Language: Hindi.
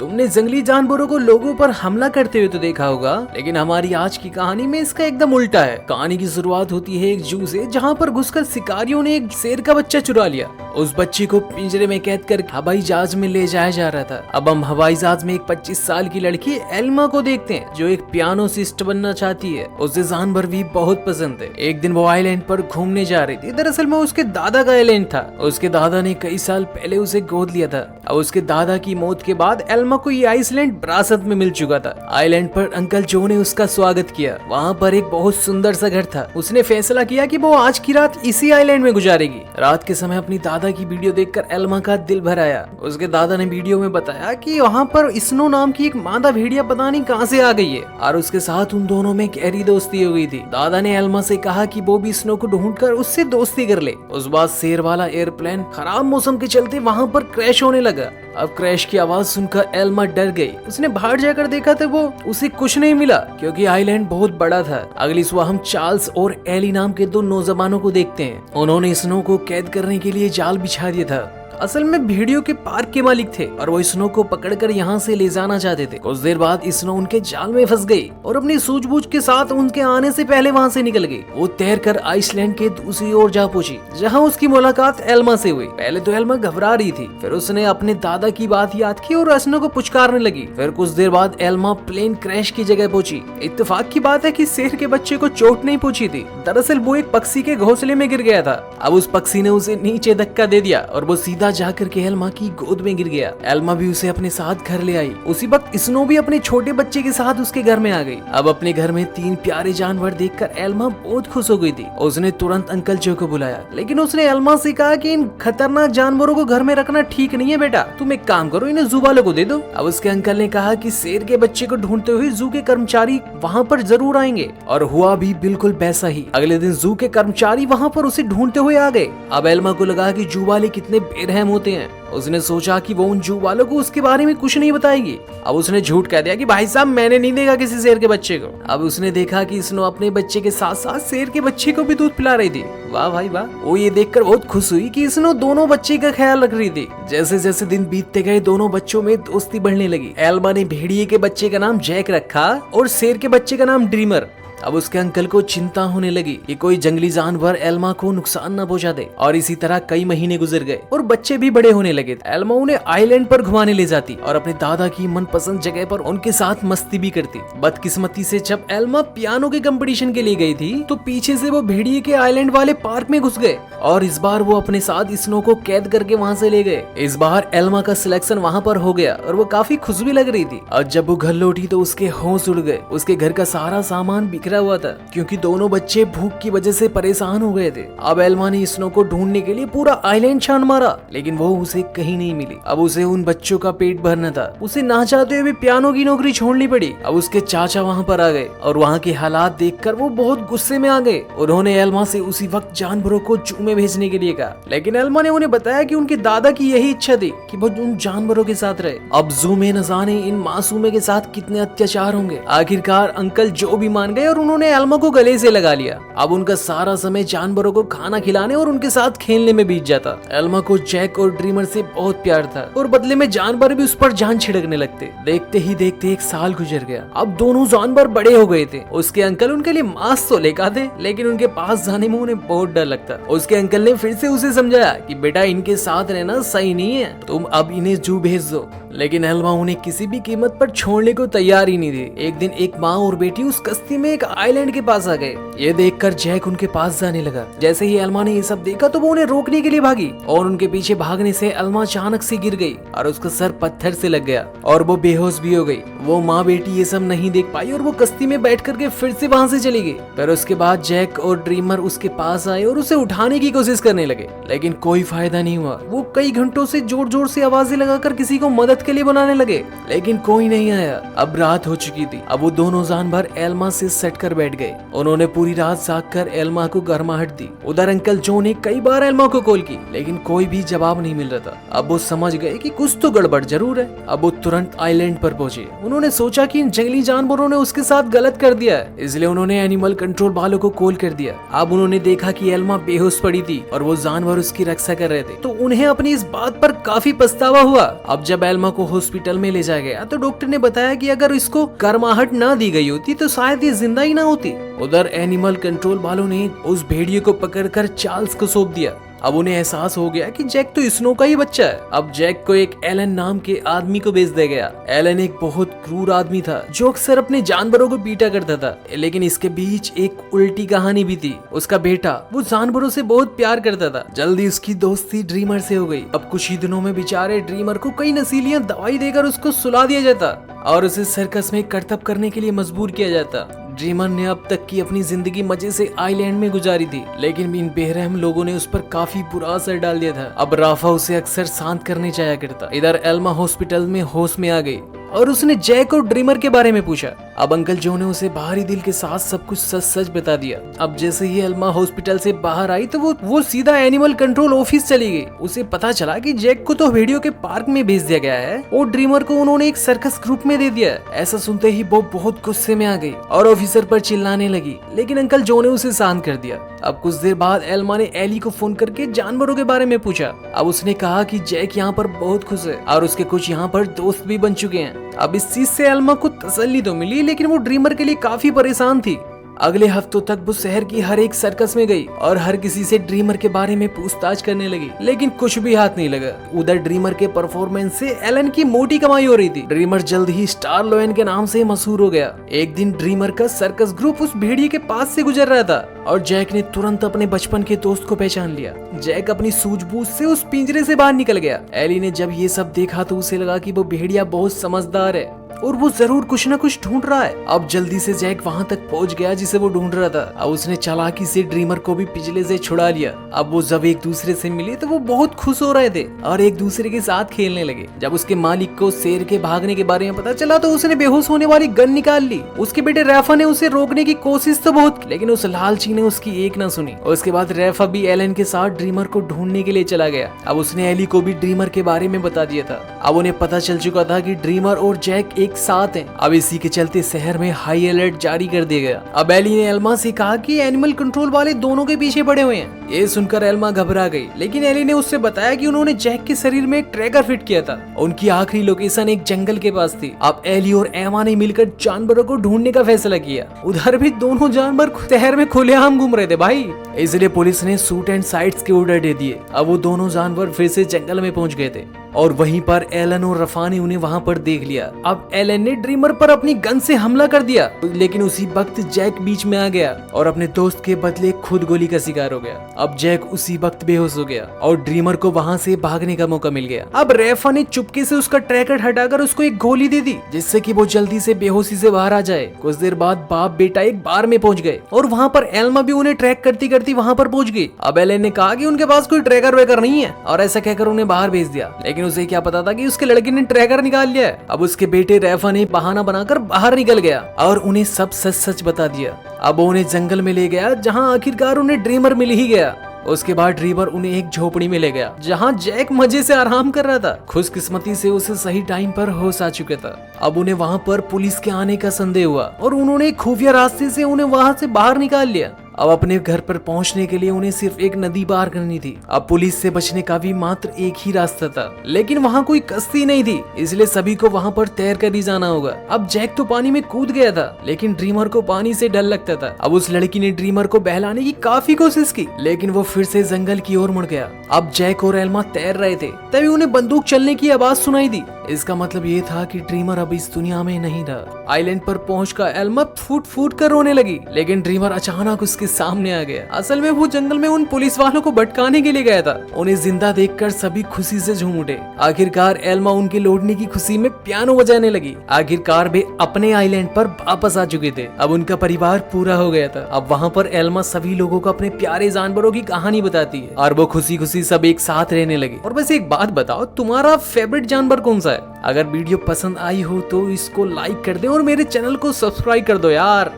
तुमने जंगली जानवरों को लोगों पर हमला करते हुए तो देखा होगा, लेकिन हमारी आज की कहानी में इसका एकदम उल्टा है। कहानी की शुरुआत होती है एक जू से, जहाँ पर घुसकर शिकारियों ने एक शेर का बच्चा चुरा लिया। उस बच्चे को पिंजरे में कैद कर हवाई जहाज में ले जाया जा रहा था। अब हम हवाई जहाज में एक 25 साल की लड़की एल्मा को देखते हैं, जो एक पियानोसिस्ट बनना चाहती है। उसे जानवर भी बहुत पसंद है। एक दिन वो आइलैंड पर घूमने जा रही थी। दरअसल वो उसके दादा का आइलैंड था। उसके दादा ने कई साल पहले उसे गोद लिया था। अब उसके दादा की मौत के बाद एल्मा को ये आइसलैंड विरासत में मिल चुका था। आइलैंड पर अंकल जो ने उसका स्वागत किया। वहाँ पर एक बहुत सुंदर सा घर था। उसने फैसला किया कि वो आज की रात इसी आइलैंड में गुजारेगी। रात के समय अपनी दादा की वीडियो देखकर एल्मा का दिल भर आया। उसके दादा ने वीडियो में बताया कि वहाँ पर स्नो नाम की एक मादा भेड़िया पता नहीं कहाँ से आ गई है, और उसके साथ उन दोनों में गहरी दोस्ती हो गई थी। दादा ने एल्मा से कहा कि वो भी स्नो को ढूंढकर उससे दोस्ती कर ले। उस बाद शेर वाला एयरप्लेन खराब मौसम के चलते वहाँ पर क्रैश होने लगा। अब क्रैश की आवाज सुनकर एल्मा डर गई। उसने बाहर जाकर देखा तो वो उसे कुछ नहीं मिला, क्योंकि आइलैंड बहुत बड़ा था। अगली सुबह हम चार्ल्स और एली नाम के दो नौजवानों को देखते हैं। उन्होंने स्नो को कैद करने के लिए जाल बिछा दिया था। असल में भेड़ियों के पार्क के मालिक थे और वो स्नो को पकड़कर यहाँ से ले जाना चाहते थे। कुछ देर बाद स्नो उनके जाल में फंस गई और अपनी सूझबूझ के साथ उनके आने से पहले वहाँ से निकल गई। वो तैरकर आइसलैंड के दूसरी ओर जा पहुंची, जहाँ उसकी मुलाकात एल्मा से हुई। पहले तो एल्मा घबरा रही थी, फिर उसने अपने दादा की बात याद की और स्नो को पुचकारने लगी। फिर कुछ देर बाद एल्मा प्लेन क्रैश की जगह पहुंची। इत्तेफाक की बात है कि शेर के बच्चे को चोट नहीं पहुंची थी। दरअसल वो एक पक्षी के घोंसले में गिर गया था। अब उस पक्षी ने उसे नीचे धक्का दे दिया और वो सीधा जाकर के एल्मा की गोद में गिर गया। एल्मा भी उसे अपने साथ घर ले आई। उसी वक्त स्नो भी अपने छोटे बच्चे के साथ उसके घर में आ गई। अब अपने घर में 3 प्यारे जानवर देखकर एल्मा बहुत खुश हो गई थी। उसने तुरंत अंकल जो को बुलाया, लेकिन उसने एल्मा से कहा कि इन खतरनाक जानवरों को घर में रखना ठीक नहीं है बेटा, तुम एक काम करो, इन्हें जू वालों को दे दो। अब उसके अंकल ने कहा कि शेर के बच्चे को ढूंढते हुए जू के कर्मचारी वहाँ पर जरूर आएंगे, और हुआ भी बिल्कुल वैसा ही। अगले दिन जू के कर्मचारी वहाँ पर उसे ढूंढते हुए आ गए। अब एल्मा को लगा कि जू वाले कितने बेरहम होते हैं। उसने सोचा कि वो उन जू वालों को उसके बारे में कुछ नहीं बताएगी। अब उसने झूठ कह दिया कि भाई साहब मैंने नहीं देखा किसी शेर के बच्चे को। अब उसने देखा कि स्नो अपने बच्चे के साथ साथ शेर के बच्चे को भी दूध पिला रही थी। वाह भाई वाह। वो ये देखकर बहुत खुश हुई कि स्नो दोनों बच्चे का ख्याल रख रही थी। जैसे जैसे दिन बीतते गए दोनों बच्चों में दोस्ती बढ़ने लगी। एल्मा ने भेड़िए के बच्चे का नाम जैक रखा और शेर के बच्चे का नाम ड्रीमर। अब उसके अंकल को चिंता होने लगी कि कोई जंगली जानवर एल्मा को नुकसान न पहुंचा दे, और इसी तरह कई महीने गुजर गए और बच्चे भी बड़े होने लगे। एल्मा उन्हें आइलैंड पर घुमाने ले जाती और अपने दादा की मनपसंद जगह पर उनके साथ मस्ती भी करती। बदकिस्मती से जब एल्मा पियानो के कंपटीशन के लिए गई थी तो पीछे से वो भेड़िए के आइलैंड वाले पार्क में घुस गए, और इस बार वो अपने साथ स्नो को कैद करके वहाँ से ले गए। इस बार एल्मा का सिलेक्शन वहाँ पर हो गया और वो काफी खुश भी लग रही थी। और जब वो घर लौटी तो उसके होश उड़ गए। उसके घर का सारा सामान बिखरा हुआ था, क्योंकि दोनों बच्चे भूख की वजह से परेशान हो गए थे। अब एल्मा ने स्नो को ढूंढने के लिए पूरा आइलैंड छान मारा, लेकिन वो उसे कहीं नहीं मिली। अब उसे उन बच्चों का पेट भरना था। उसे ना चाहते हुए भी पियानो की नौकरी छोड़नी पड़ी। अब उसके चाचा वहाँ पर आ गए और वहाँ के हालात देखकर वो बहुत गुस्से में आ गए। उन्होंने एल्मा से उसी वक्त जानवरों को जू में भेजने के लिए कहा, लेकिन एल्मा ने उन्हें बताया कि उनके दादा की यही इच्छा थी कि वो उन जानवरों के साथ रहे। अब जू में न जाने इन मासूमे के साथ कितने अत्याचार होंगे। आखिरकार अंकल जो भी मान गए और उन्होंने एल्मा को गले से लगा लिया। अब उनका सारा समय जानवरों को खाना खिलाने और उनके साथ खेलने में बीत जाता। एल्मा को जैक और ड्रीमर से बहुत प्यार था और बदले में जानवर भी उस पर जान छिड़कने लगते। देखते ही देखते 1 साल गुजर गया। अब दोनों जानवर बड़े हो गए थे। उसके अंकल उनके लिए मांस तो लेकर आते, लेकिन उनके पास जाने में उन्हें बहुत डर लगता। उसके अंकल ने फिर से उसे समझाया कि बेटा इनके साथ रहना सही नहीं है, तुम अब इन्हें जू भेज दो। लेकिन एल्मा उन्हें किसी भी कीमत पर छोड़ने को तैयार ही नहीं थी। एक दिन एक माँ और बेटी उस कश्ती में एक आइलैंड के पास आ गए। ये देखकर जैक उनके पास जाने लगा। जैसे ही एल्मा ने ये सब देखा तो वो उन्हें रोकने के लिए भागी, और उनके पीछे भागने से एल्मा अचानक से गिर गई और उसका सर पत्थर से लग गया और वो बेहोश भी हो गई। वो माँ बेटी ये सब नहीं देख पाई और वो कश्ती में बैठ करके फिर से वहाँ से चली गई। फिर उसके बाद जैक और ड्रीमर उसके पास आए और उसे उठाने की कोशिश करने लगे, लेकिन कोई फायदा नहीं हुआ। वो कई घंटों से जोर जोर से आवाजें लगाकर किसी को मदद के लिए बुलाने लगे, लेकिन कोई नहीं आया। अब रात हो चुकी थी। अब वो दोनों जानवर एल्मा से सट कर बैठ गए। उन्होंने पूरी रात जाग कर एल्मा को गर्माहट दी। उधर अंकल जो ने कई बार एल्मा को कॉल की, लेकिन कोई भी जवाब नहीं मिल रहा था। अब वो समझ गए कि कुछ तो गड़बड़ जरूर है। अब वो तुरंत आइलैंड पर पहुंचे। उन्होंने सोचा कि इन जंगली जानवरों ने उसके साथ गलत कर दिया है, इसलिए उन्होंने एनिमल कंट्रोल वालों को कॉल कर दिया। अब उन्होंने देखा कि एल्मा बेहोश पड़ी थी और वो जानवर उसकी रक्षा कर रहे थे, तो उन्हें अपनी इस बात पर काफी पछतावा हुआ। अब जब एल्मा एल्मा को हॉस्पिटल में ले जाया गया तो डॉक्टर ने बताया कि अगर इसको गर्माहट ना दी गई होती तो शायद ये जिंदा ही ना होती। उधर एनिमल कंट्रोल वालों ने उस भेड़िए को पकड़कर चार्ल्स को सौंप दिया। अब उन्हें एहसास हो गया कि जैक तो स्नो का ही बच्चा है। अब जैक को एक एलन नाम के आदमी को बेच दिया गया। एलन एक बहुत क्रूर आदमी था जो अक्सर अपने जानवरों को पीटा करता था, लेकिन इसके बीच एक उल्टी कहानी भी थी। उसका बेटा वो जानवरों से बहुत प्यार करता था। जल्दी उसकी दोस्ती ड्रीमर से हो गई। अब कुछ ही दिनों में बेचारे ड्रीमर को कई नशीलियां दवाई देकर उसको सुला दिया जाता और उसे सर्कस में करतब करने के लिए मजबूर किया जाता। ड्रीमर ने अब तक की अपनी जिंदगी मजे से आइलैंड में गुजारी थी, लेकिन इन बेरहम लोगों ने उस पर काफी बुरा असर डाल दिया था। अब राफा उसे अक्सर शांत करने जाया करता। इधर एल्मा हॉस्पिटल में होश में आ गई और उसने जैक और ड्रीमर के बारे में पूछा। अब अंकल जो ने उसे बाहरी दिल के साथ सब कुछ सच सच बता दिया। अब जैसे ही एल्मा हॉस्पिटल से बाहर आई तो वो सीधा एनिमल कंट्रोल ऑफिस चली गई। उसे पता चला कि जैक को तो भेड़ियों के पार्क में भेज दिया गया है और ड्रीमर को उन्होंने एक सर्कस ग्रुप में दे दिया है। ऐसा सुनते ही वो बहुत गुस्से में आ गई और ऑफिसर पर चिल्लाने लगी, लेकिन अंकल जो ने उसे शांत कर दिया। अब कुछ देर बाद एल्मा ने एली को फोन करके जानवरों के बारे में पूछा। अब उसने कहा कि जैक यहाँ पर बहुत खुश है और उसके कुछ यहाँ पर दोस्त भी बन चुके हैं। अब इस चीज से एल्मा को तसल्ली तो मिली, लेकिन वो ड्रीमर के लिए काफी परेशान थी। अगले हफ्तों तक वो शहर की हर एक सर्कस में गई और हर किसी से ड्रीमर के बारे में पूछताछ करने लगी, लेकिन कुछ भी हाथ नहीं लगा। उधर ड्रीमर के परफॉर्मेंस से एलन की मोटी कमाई हो रही थी। ड्रीमर जल्द ही स्टार लोयन के नाम से मशहूर हो गया। एक दिन ड्रीमर का सर्कस ग्रुप उस भेड़िए के पास से गुजर रहा था और जैक ने तुरंत अपने बचपन के दोस्त को पहचान लिया। जैक अपनी सूझबूझ से उस पिंजरे से बाहर निकल गया। एली ने जब ये सब देखा तो उसे लगा कि वो भेड़िया बहुत समझदार है और वो जरूर कुछ न कुछ ढूंढ रहा है। अब जल्दी से जैक वहां तक पहुंच गया जिसे वो ढूंढ रहा था। अब उसने चालाकी से ड्रीमर को भी पिंजरे से छुड़ा लिया। अब वो जब एक दूसरे से मिले तो वो बहुत खुश हो रहे थे और एक दूसरे के साथ खेलने लगे। जब उसके मालिक को शेर के भागने के बारे में पता चला तो उसने बेहोश होने वाली गन निकाल ली। उसके बेटे रैफा ने उसे रोकने की कोशिश तो बहुत की, लेकिन उस लालची ने उसकी एक न सुनी। उसके बाद रैफा भी एलन के साथ ड्रीमर को ढूंढने के लिए चला गया। अब उसने एली को भी ड्रीमर के बारे में बता दिया था। अब उन्हें पता चल चुका था कि ड्रीमर और जैक एक साथ हैं। अब इसी के चलते शहर में हाई अलर्ट जारी कर दिया गया। अब एली ने एल्मा से कहा कि एनिमल कंट्रोल वाले दोनों के पीछे पड़े हुए हैं। ये सुनकर एल्मा घबरा गई, लेकिन एली ने उससे बताया कि उन्होंने जैक के शरीर में एक ट्रैकर फिट किया था। उनकी आखिरी लोकेशन एक जंगल के पास थी। अब एली और एमा ने मिलकर जानवरों को ढूंढने का फैसला किया। उधर भी दोनों जानवर शहर में खुलेआम घूम रहे थे भाई, इसलिए पुलिस ने शूट एंड साइट्स के ऑर्डर दे दिए। अब वो दोनों जानवर फिर से जंगल में पहुंच गए थे और वहीं पर एलन और रफा ने उन्हें वहां पर देख लिया। अब एलन ने ड्रीमर पर अपनी गन से हमला कर दिया, लेकिन उसी वक्त जैक बीच में आ गया और अपने दोस्त के बदले खुद गोली का शिकार हो गया। अब जैक उसी वक्त बेहोश हो गया और ड्रीमर को वहां से भागने का मौका मिल गया। अब रैफा ने चुपके से उसका ट्रैकर हटाकर उसको एक गोली दे दी, जिससे कि वो जल्दी से बेहोशी से बाहर आ जाए। कुछ देर बाद बाप बेटा एक बार में पहुंच गए और वहां पर एल्मा भी उन्हें ट्रैक करती करती वहां पर पहुंच गई। अब एलन ने कहा कि उनके पास कोई ट्रैकर वेकर नहीं है और ऐसा कहकर उन्हें बाहर भेज दिया, लेकिन उसे क्या पता था कि उसके लड़के ने ट्रैकर निकाल लिया है। अब उसके बेटे रैफा ने बहाना बनाकर बाहर निकल गया और उन्हें सब सच सच बता दिया। अब वो उन्हें जंगल में ले गया जहां आखिरकार उन्हें ड्रीमर मिल ही गया। उसके बाद ड्रीमर उन्हें एक झोपड़ी में ले गया जहां जैक मजे से आराम कर रहा था। खुशकिस्मती से उसे सही टाइम पर होश आ चुका था। अब उन्हें वहां पर पुलिस के आने का संदेह हुआ और उन्होंने खुफिया रास्ते से उन्हें वहां से बाहर निकाल लिया। अब अपने घर पर पहुंचने के लिए उन्हें सिर्फ एक नदी पार करनी थी। अब पुलिस से बचने का भी मात्र एक ही रास्ता था, लेकिन वहाँ कोई कश्ती नहीं थी, इसलिए सभी को वहाँ पर तैर कर ही जाना होगा। अब जैक तो पानी में कूद गया था, लेकिन ड्रीमर को पानी से डर लगता था। अब उस लड़की ने ड्रीमर को बहलाने की काफी कोशिश की, लेकिन वो फिर से जंगल की ओर मुड़ गया। अब जैक और एल्मा तैर रहे थे, तभी उन्हें बंदूक चलने की आवाज सुनाई दी। इसका मतलब ये था कि ड्रीमर अब इस दुनिया में नहीं रहा। आइलैंड पर पहुंचकर एल्मा फूट फूट कर रोने लगी, लेकिन ड्रीमर अचानक उसके सामने आ गया। असल में वो जंगल में उन पुलिस वालों को भटकाने के लिए गया था। उन्हें जिंदा देखकर सभी खुशी से झूम उठे। आखिरकार एल्मा उनके लौटने की खुशी में पियानो बजाने लगी। आखिरकार वे अपने आइलैंड पर वापस आ चुके थे। अब उनका परिवार पूरा हो गया था। अब वहाँ पर एल्मा सभी लोगों को अपने प्यारे जानवरों की कहानी बताती है और वो खुशी खुशी सब एक साथ रहने लगे। और बस एक बात बताओ, तुम्हारा फेवरेट जानवर कौन सा है? अगर वीडियो पसंद आई हो तो इसको लाइक कर दे और मेरे चैनल को सब्सक्राइब कर दो यार।